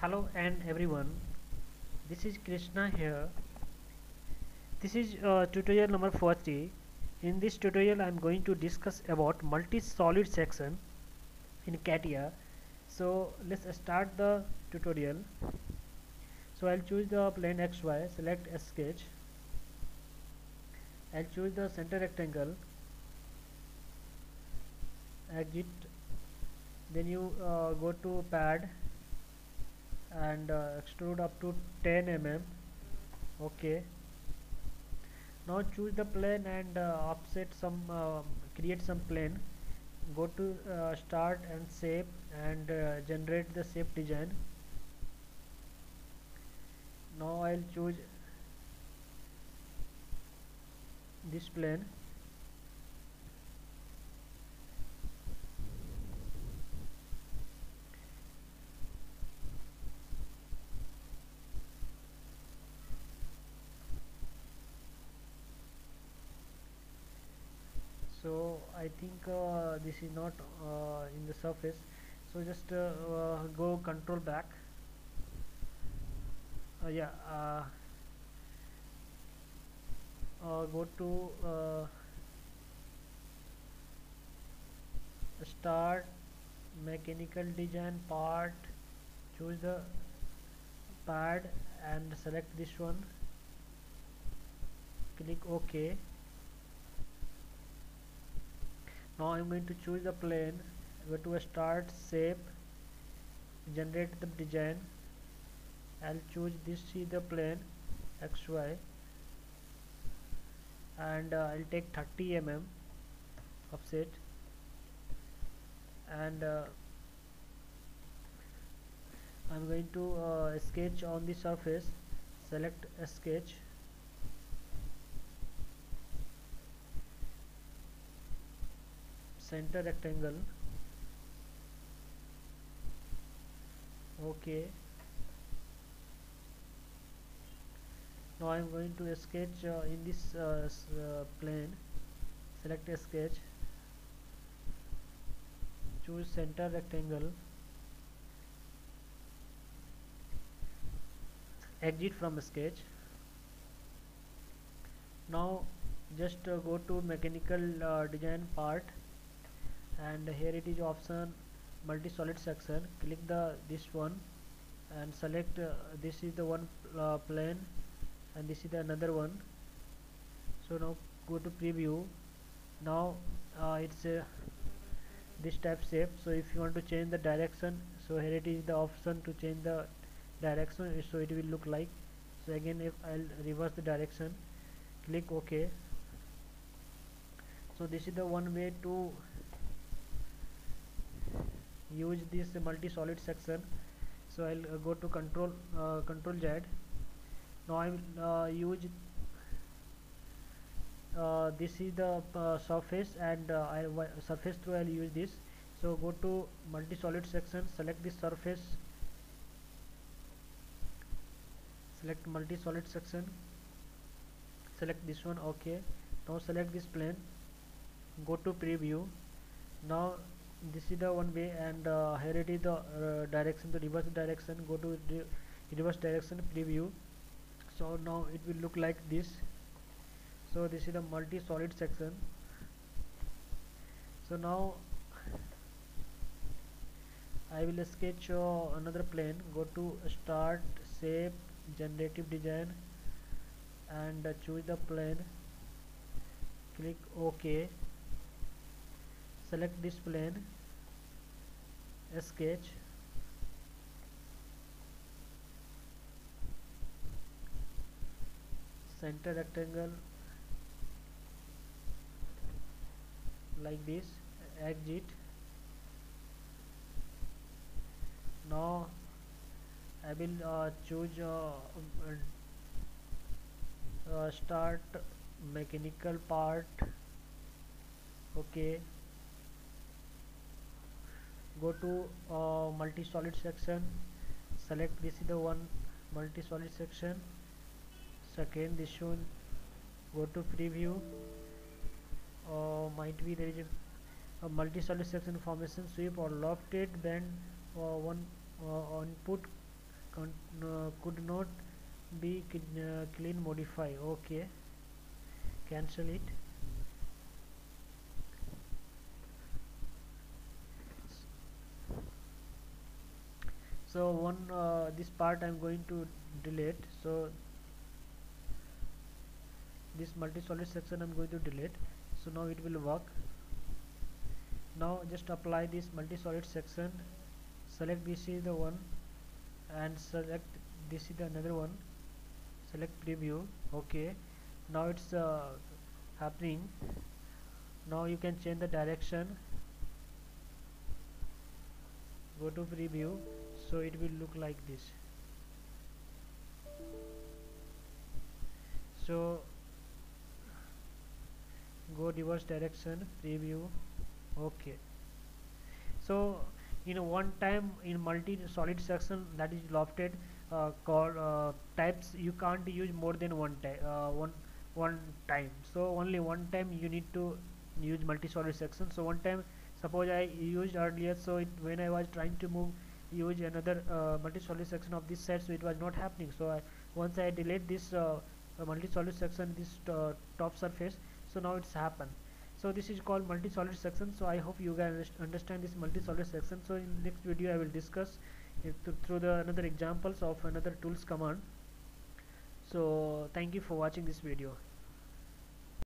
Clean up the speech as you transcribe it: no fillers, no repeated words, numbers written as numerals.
Hello and everyone, this is Krishna here. This is tutorial number 40. In this tutorial I am going to discuss about multi-solid section in CATIA. So let's start the tutorial. So I'll choose the plane XY, select a sketch. I'll choose the center rectangle, exit, then you go to pad and extrude up to 10 mm. Okay. Now choose the plane and offset some create some plane. Go to start and shape and generate the shape design. Now I'll choose this plane. So I think this is not in the surface, so just go control back. Yeah, go to start mechanical design part, choose the pad and select this one, click OK. Now I'm going to choose the plane, go to a start shape, generate the design. I'll choose this is the plane XY and I'll take 30 mm offset and I'm going to sketch on the surface. Select a sketch, center rectangle. Okay. Now I'm going to sketch in this plane. Select a sketch, choose center rectangle, exit from sketch. Now just go to mechanical design part and here it is option multi-solid section. Click the this one and select this is the one plane and this is the another one. So now go to preview. Now it's this type shape. So if you want to change the direction, so here it is the option to change the direction, so it will look like. So again if I'll reverse the direction, click OK. So this is the one way to use this multi-solid section. So I'll go to control Z. Now I will use this is the surface and surface through I'll use this. So go to multi-solid section, select this surface, select multi-solid section, select this one. Okay. Now select this plane, go to preview. Now this is the one way and here it is the direction, the reverse direction. Go to reverse direction, preview. So now it will look like this. So this is the multi-solid section. So now I will sketch another plane. Go to start shape, generative design and choose the plane, click OK. Select this plane, sketch, center rectangle like this, exit. Now I will choose start mechanical part. Okay. Go to multi-solid section, select this is the one multi-solid section, second this one. Go to preview. Might be there is a multi-solid section formation sweep or lofted bend one input could not be clean modify. Okay, cancel it. So one this part I'm going to delete. So this multi-solid section I'm going to delete. So now it will work. Now just apply this multi-solid section, select this is the one, and select this is the another one, select preview. Okay, now it's happening. Now you can change the direction, go to preview, so it will look like this. So go reverse direction, preview. Okay, so in one time in multi solid section that is lofted called types, you can't use more than one time. So only one time you need to use multi solid section. So one time, suppose I used earlier, so when I was trying to move use another multi solid section of this set, so it was not happening. So once I delete this multi solid section, this top surface, so now it's happened. So this is called multi-solid section. So I hope you guys understand this multi-solid section. So in next video I will discuss it through the another examples of another tools command. So thank you for watching this video.